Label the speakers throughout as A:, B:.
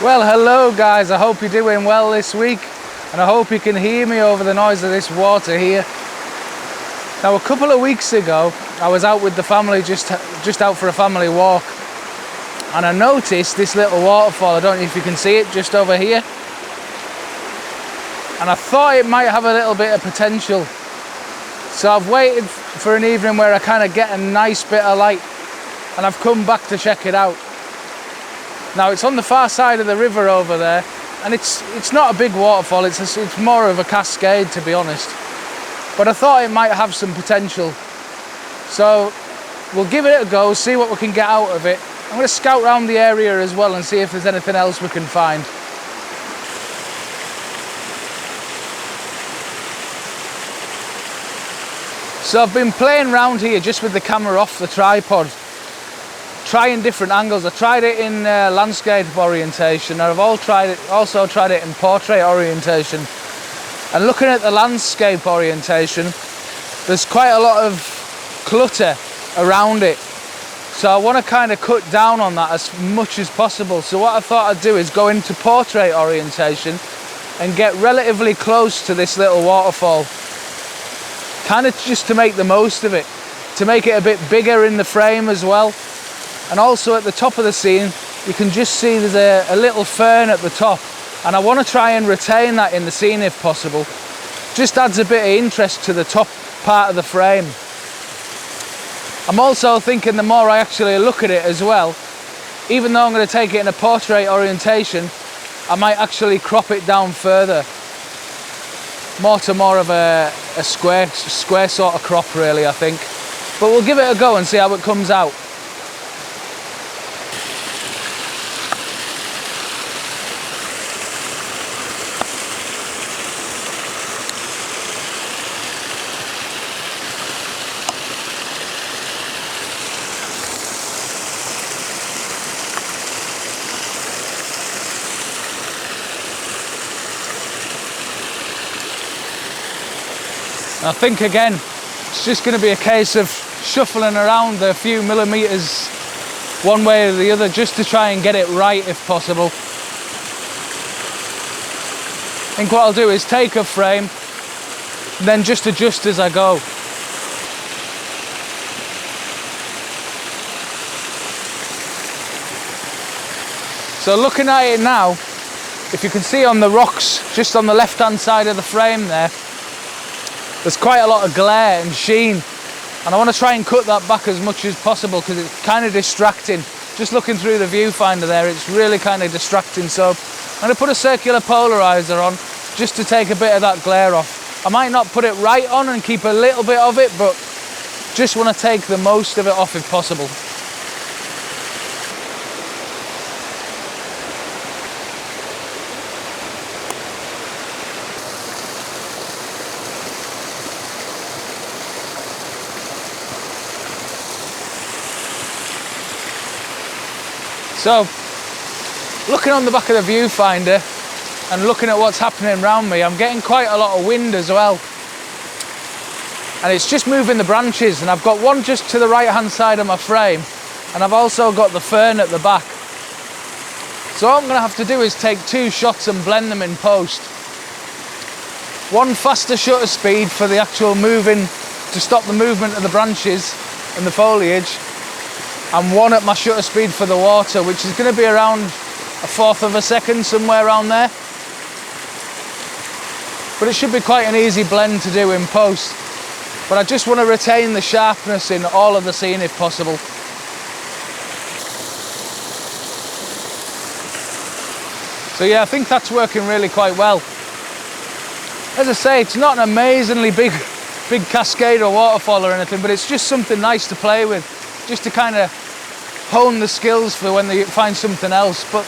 A: Well, hello guys, I hope you're doing well this week, and I hope you can hear me over the noise of this water here. Now, a couple of weeks ago, I was out with the family, just out for a family walk, and I noticed this little waterfall. I don't know if you can see it just over here, and I thought it might have a little bit of potential. So I've waited for an evening where I kind of get a nice bit of light, and I've come back to check it out. Now, it's on the far side of the river over there, and it's not a big waterfall, it's more of a cascade, to be honest. But I thought it might have some potential. So we'll give it a go, see what we can get out of it. I'm going to scout around the area as well and see if there's anything else we can find. So I've been playing around here just with the camera off the tripod, trying different angles. I tried it in landscape orientation, and I've also tried it in portrait orientation. And looking at the landscape orientation, there's quite a lot of clutter around it. So I want to kind of cut down on that as much as possible. So what I thought I'd do is go into portrait orientation and get relatively close to this little waterfall. Kind of just to make the most of it, to make it a bit bigger in the frame as well. And also at the top of the scene, you can just see there's a little fern at the top, and I want to try and retain that in the scene if possible. Just adds a bit of interest to the top part of the frame. I'm also thinking the more I actually look at it as well, even though I'm going to take it in a portrait orientation, I might actually crop it down further. More of a square sort of crop, really, I think. But we'll give it a go and see how it comes out. I think again, it's just going to be a case of shuffling around a few millimeters one way or the other just to try and get it right if possible. I think what I'll do is take a frame and then just adjust as I go. So looking at it now, if you can see on the rocks just on the left hand side of the frame there's quite a lot of glare and sheen, and I want to try and cut that back as much as possible because it's kind of distracting. Just looking through the viewfinder there, it's really kind of distracting. So I'm going to put a circular polarizer on just to take a bit of that glare off. I might not put it right on and keep a little bit of it, but just want to take the most of it off if possible. So, looking on the back of the viewfinder and looking at what's happening around me, I'm getting quite a lot of wind as well. And it's just moving the branches, and I've got one just to the right hand side of my frame, and I've also got the fern at the back. So what I'm going to have to do is take two shots and blend them in post. One faster shutter speed for the actual moving, to stop the movement of the branches and the foliage, and one at my shutter speed for the water, which is going to be around 1/4 of a second, somewhere around there. But it should be quite an easy blend to do in post. But I just want to retain the sharpness in all of the scene if possible. So yeah, I think that's working really quite well. As I say, it's not an amazingly big cascade or waterfall or anything, but it's just something nice to play with, just to kind of hone the skills for when you find something else. But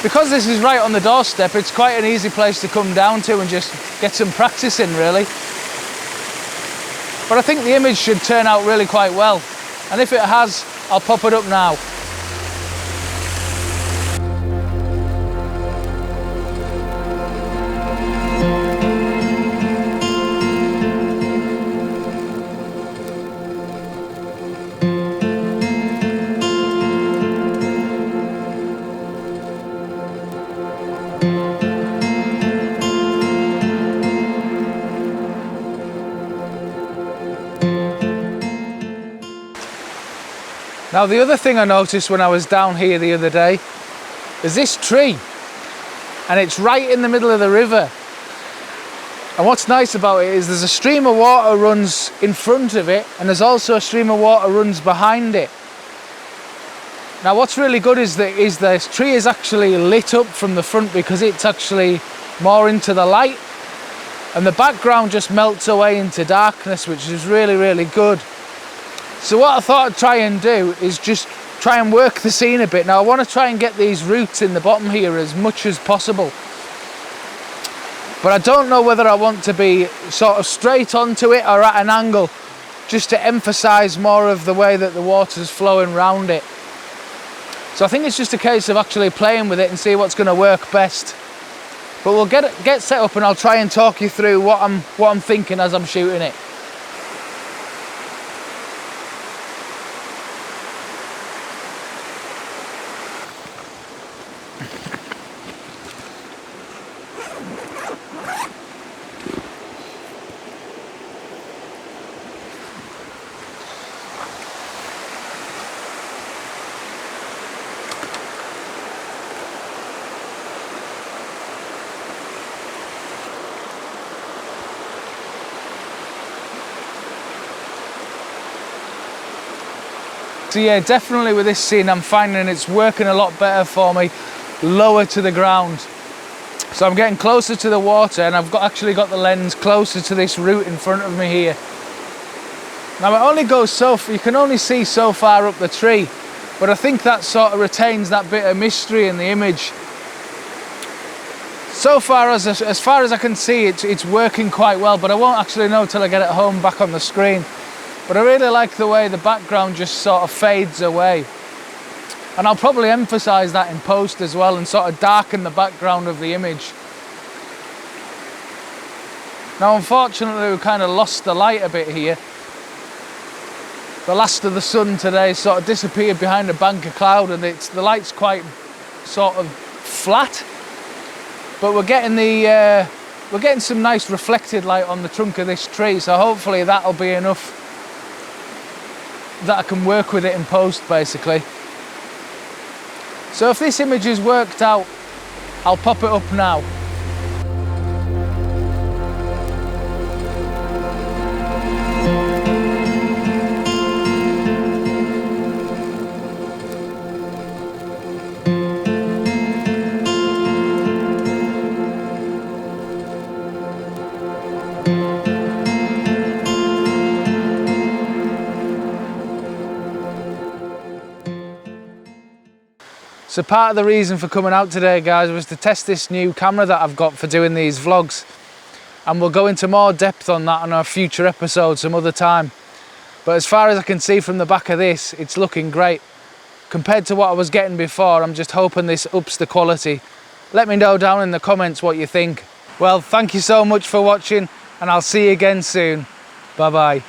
A: because this is right on the doorstep, it's quite an easy place to come down to and just get some practice in, really. But I think the image should turn out really quite well, and if it has, I'll pop it up now. Now the other thing I noticed when I was down here the other day is this tree, and it's right in the middle of the river. And what's nice about it is there's a stream of water runs in front of it, and there's also a stream of water runs behind it. Now what's really good is this tree is actually lit up from the front because it's actually more into the light, and the background just melts away into darkness, which is really, really good. So what I thought I'd try and do is just try and work the scene a bit. Now I want to try and get these roots in the bottom here as much as possible, but I don't know whether I want to be sort of straight onto it or at an angle, just to emphasize more of the way that the water's flowing round it. So I think it's just a case of actually playing with it and see what's going to work best. But we'll get set up, and I'll try and talk you through what I'm thinking as I'm shooting it. So yeah, definitely with this scene, I'm finding it's working a lot better for me, lower to the ground. So I'm getting closer to the water, and I've actually got the lens closer to this root in front of me here. Now it only goes you can only see so far up the tree, but I think that sort of retains that bit of mystery in the image. So far as I can see, it's working quite well, but I won't actually know till I get it home back on the screen. But I really like the way the background just sort of fades away. And I'll probably emphasize that in post as well, and sort of darken the background of the image. Now unfortunately we kind of lost the light a bit here. The last of the sun today sort of disappeared behind a bank of cloud, and the light's quite sort of flat. But we're getting some nice reflected light on the trunk of this tree, so hopefully that'll be enough that I can work with it in post, basically. So if this image is worked out, I'll pop it up now. So part of the reason for coming out today, guys, was to test this new camera that I've got for doing these vlogs. And we'll go into more depth on that on our future episode some other time. But as far as I can see from the back of this, it's looking great. Compared to what I was getting before, I'm just hoping this ups the quality. Let me know down in the comments what you think. Well, thank you so much for watching, and I'll see you again soon. Bye bye.